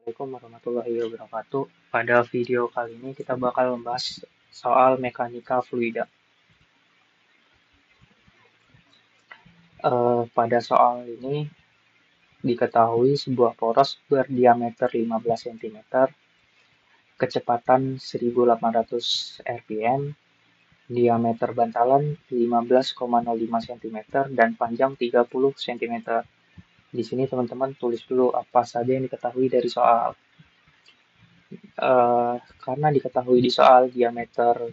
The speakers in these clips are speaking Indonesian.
Assalamualaikum warahmatullahi wabarakatuh. Pada video kali ini kita bakal membahas soal mekanika fluida. Pada soal ini diketahui sebuah poros berdiameter 15 cm, kecepatan 1800 rpm, diameter bantalan 15,05 cm, dan panjang 30 cm. Di sini teman-teman tulis dulu apa saja yang diketahui dari soal. Karena diketahui di soal diameter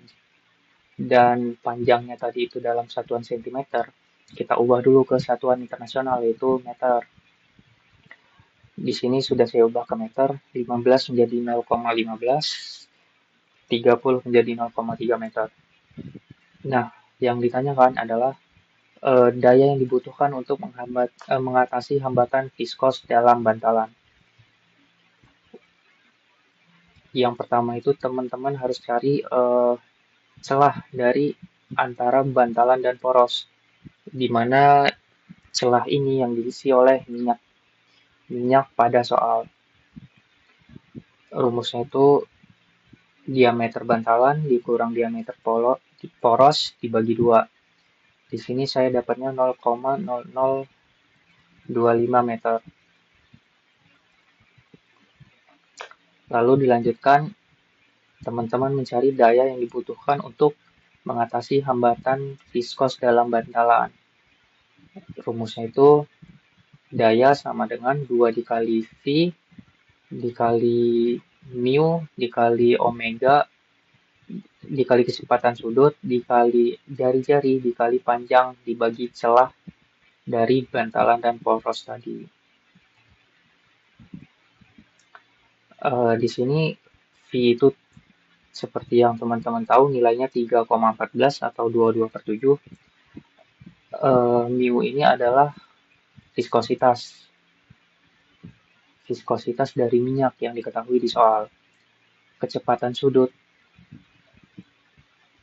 dan panjangnya tadi itu dalam satuan sentimeter, kita ubah dulu ke satuan internasional yaitu meter. Di sini sudah saya ubah ke meter, 15 menjadi 0,15, 30 menjadi 0,3 meter. Nah, yang ditanyakan adalah daya yang dibutuhkan untuk mengatasi hambatan viskos dalam bantalan. Yang pertama itu teman-teman harus cari celah dari antara bantalan dan poros, di mana celah ini yang diisi oleh minyak pada soal. Rumusnya itu diameter bantalan dikurang diameter poros dibagi 2. Di sini saya dapatnya 0,0025 meter. Lalu dilanjutkan, teman-teman mencari daya yang dibutuhkan untuk mengatasi hambatan viskos dalam bantalan. Rumusnya itu daya sama dengan 2 dikali V dikali mu dikali omega dikali kecepatan sudut dikali jari-jari dikali panjang dibagi celah dari bantalan dan poros tadi. Di sini V itu seperti yang teman-teman tahu nilainya 3,14 atau 22/7. Mu ini adalah viskositas dari minyak yang diketahui di soal. Kecepatan sudut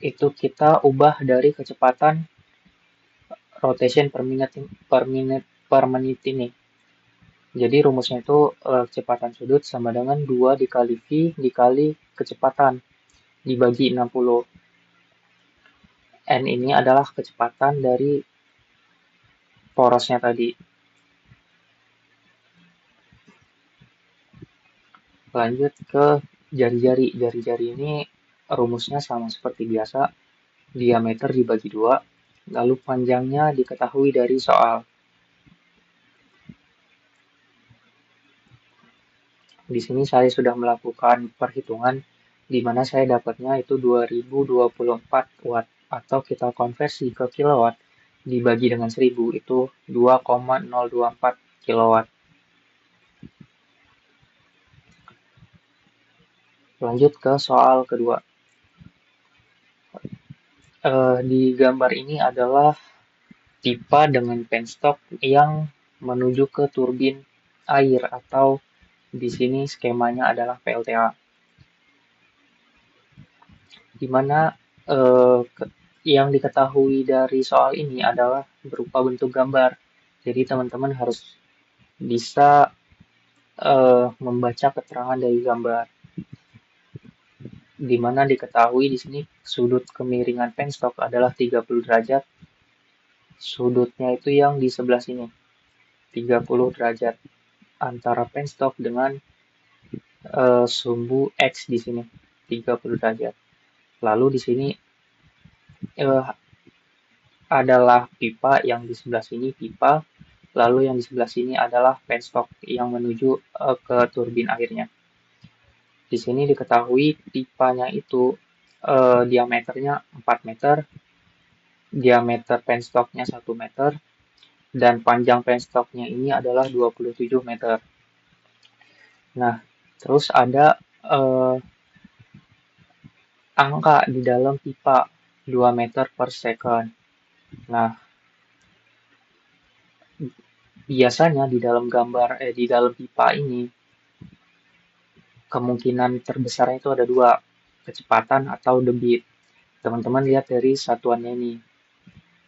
itu kita ubah dari kecepatan rotation per menit ini. Jadi rumusnya itu kecepatan sudut sama dengan 2 dikali V dikali kecepatan dibagi 60. N ini adalah kecepatan dari porosnya tadi. Lanjut ke jari-jari. Jari-jari ini rumusnya sama seperti biasa, diameter dibagi 2, lalu panjangnya diketahui dari soal. Di sini saya sudah melakukan perhitungan di mana saya dapatnya itu 2024 watt atau kita konversi ke kilowatt dibagi dengan 1000 itu 2,024 kilowatt. Lanjut ke soal kedua. Di gambar ini adalah pipa dengan penstop yang menuju ke turbin air atau di sini skemanya adalah PLTA. Di mana yang diketahui dari soal ini adalah berupa bentuk gambar. Jadi teman-teman harus bisa membaca keterangan dari gambar. Di mana diketahui di sini sudut kemiringan penstop adalah 30 derajat. Sudutnya itu yang di sebelah sini, 30 derajat antara penstop dengan sumbu X di sini, 30 derajat. Lalu di sini adalah pipa, yang di sebelah sini pipa, lalu yang di sebelah sini adalah penstop yang menuju ke turbin airnya. Di sini diketahui pipanya itu diameternya 4 meter, diameter penstopnya 1 meter, dan panjang penstopnya ini adalah 27 meter. Nah, terus ada angka di dalam pipa 2 meter per second. Nah, biasanya di dalam di dalam pipa ini kemungkinan terbesarnya itu ada 2, kecepatan atau debit. Teman-teman lihat dari satuannya ini.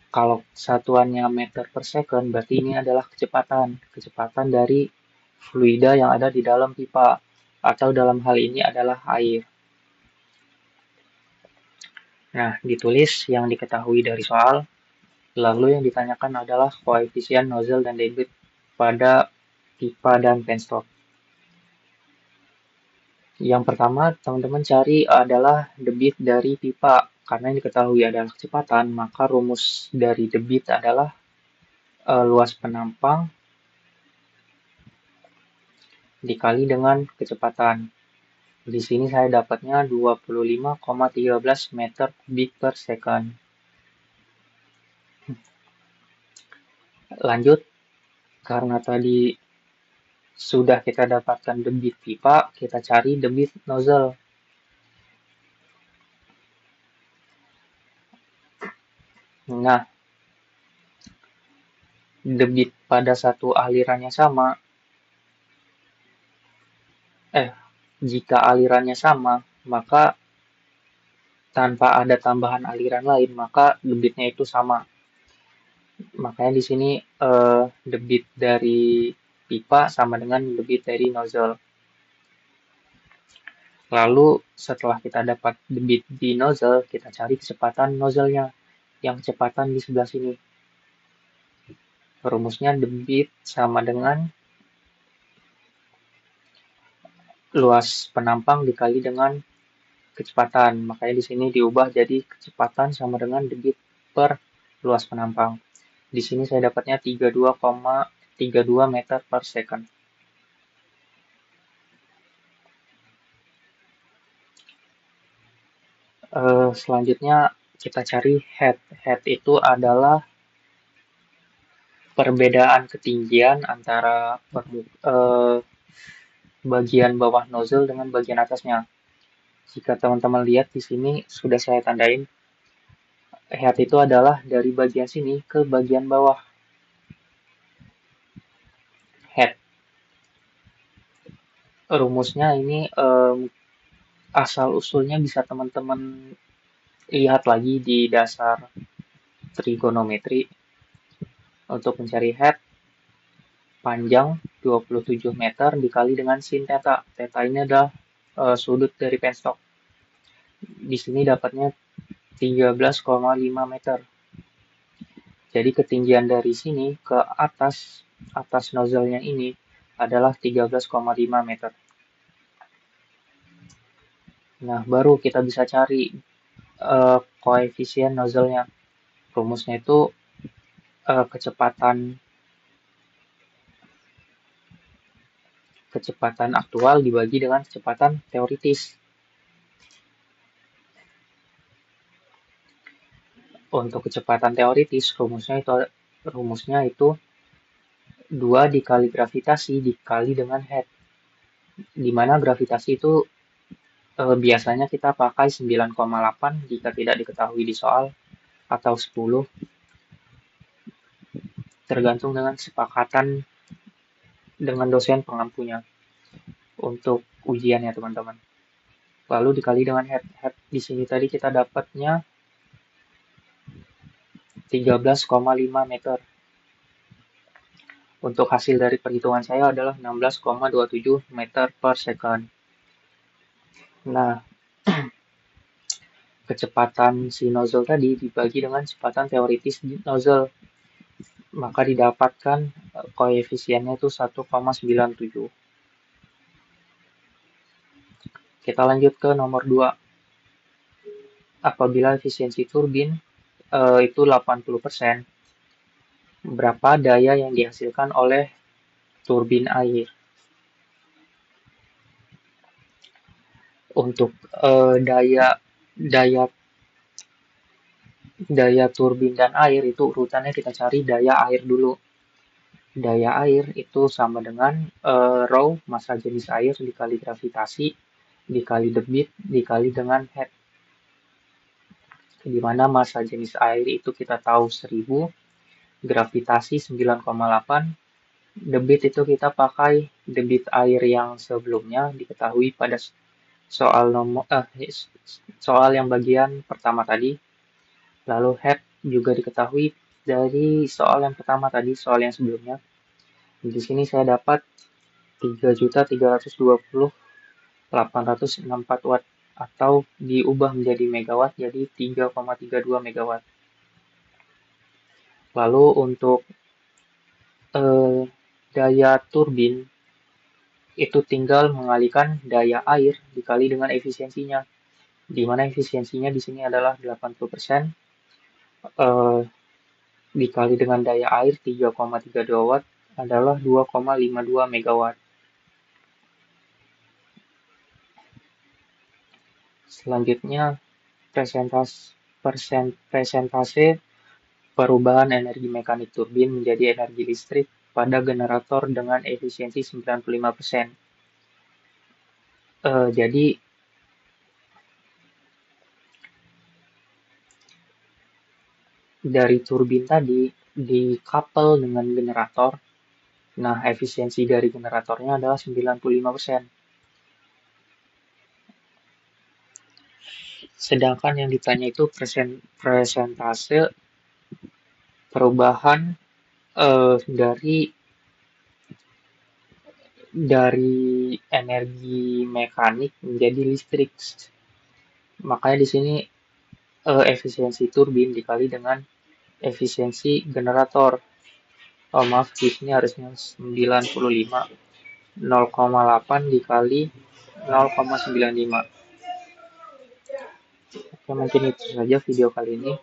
Kalau satuannya meter per second, berarti ini adalah kecepatan dari fluida yang ada di dalam pipa. atau dalam hal ini adalah air. Nah, ditulis yang diketahui dari soal, lalu yang ditanyakan adalah koefisien nozzle dan debit pada pipa dan penstop. Yang pertama, teman-teman cari adalah debit dari pipa. Karena yang diketahui adalah kecepatan, maka rumus dari debit adalah luas penampang dikali dengan kecepatan. Di sini saya dapatnya 25,13 meter kubik per second. Lanjut, karena tadi sudah kita dapatkan debit pipa, kita cari debit nozzle. Nah, debit pada satu alirannya sama, jika alirannya sama, maka tanpa ada tambahan aliran lain, maka debitnya itu sama. Makanya di sini debit dari pipa sama dengan debit dari nozzle. Lalu setelah kita dapat debit di nozzle, kita cari kecepatan nozzle-nya, yang kecepatan di sebelah sini. Rumusnya debit sama dengan luas penampang dikali dengan kecepatan. Makanya di sini diubah jadi kecepatan sama dengan debit per luas penampang. Di sini saya dapatnya 32,32 meter per second. Selanjutnya kita cari head. Head itu adalah perbedaan ketinggian antara bagian bawah nozzle dengan bagian atasnya. Jika teman-teman lihat di sini sudah saya tandain, head itu adalah dari bagian sini ke bagian bawah. Head. Rumusnya ini asal-usulnya bisa teman-teman lihat lagi di dasar trigonometri. Untuk mencari head, panjang 27 meter dikali dengan sin theta. Theta ini adalah sudut dari penstop. Di sini dapatnya 13,5 meter. Jadi ketinggian dari sini ke atas nozzle-nya ini adalah 13,5 meter. Nah, baru kita bisa cari koefisien nozzle-nya. Rumusnya itu kecepatan aktual dibagi dengan kecepatan teoritis. Untuk kecepatan teoritis, rumusnya itu 2 dikali gravitasi dikali dengan head. Di mana gravitasi itu biasanya kita pakai 9,8 jika tidak diketahui di soal, atau 10, tergantung dengan kesepakatan dengan dosen pengampunya untuk ujiannya, teman-teman. Lalu dikali dengan head. Head di sini tadi kita dapatnya 13,5 meter. Untuk hasil dari perhitungan saya adalah 16,27 meter per second. Nah, kecepatan si nozzle tadi dibagi dengan kecepatan teoritis di nozzle, maka didapatkan koefisiennya itu 1,97. Kita lanjut ke nomor 2. Apabila efisiensi turbin itu 80%, berapa daya yang dihasilkan oleh turbin air? Untuk daya turbin dan air itu urutannya kita cari daya air dulu. Daya air itu sama dengan rho, massa jenis air, dikali gravitasi, dikali debit, dikali dengan head. Di mana massa jenis air itu kita tahu 1000, gravitasi 9,8, debit itu kita pakai debit air yang sebelumnya diketahui pada soal yang bagian pertama tadi. Lalu head juga diketahui dari soal yang pertama tadi, soal yang sebelumnya. Di sini saya dapat 3.320 864 watt, atau diubah menjadi megawatt jadi 3,32 megawatt. Lalu untuk daya turbin itu tinggal mengalihkan daya air dikali dengan efisiensinya, di mana efisiensinya di sini adalah 80%, dikali dengan daya air 3,32 watt adalah 2,52 megawatt. Selanjutnya, presentase perubahan energi mekanik turbin menjadi energi listrik pada generator dengan efisiensi 95%. Jadi, dari turbin tadi dikapel dengan generator. Nah, efisiensi dari generatornya adalah 95%. Sedangkan yang ditanya itu presentase perubahan dari energi mekanik menjadi listrik. Makanya di sini efisiensi turbin dikali dengan efisiensi generator. Oh maaf, di sini harusnya 95. 0,8 dikali 0,95. Oke, mungkin itu saja video kali ini.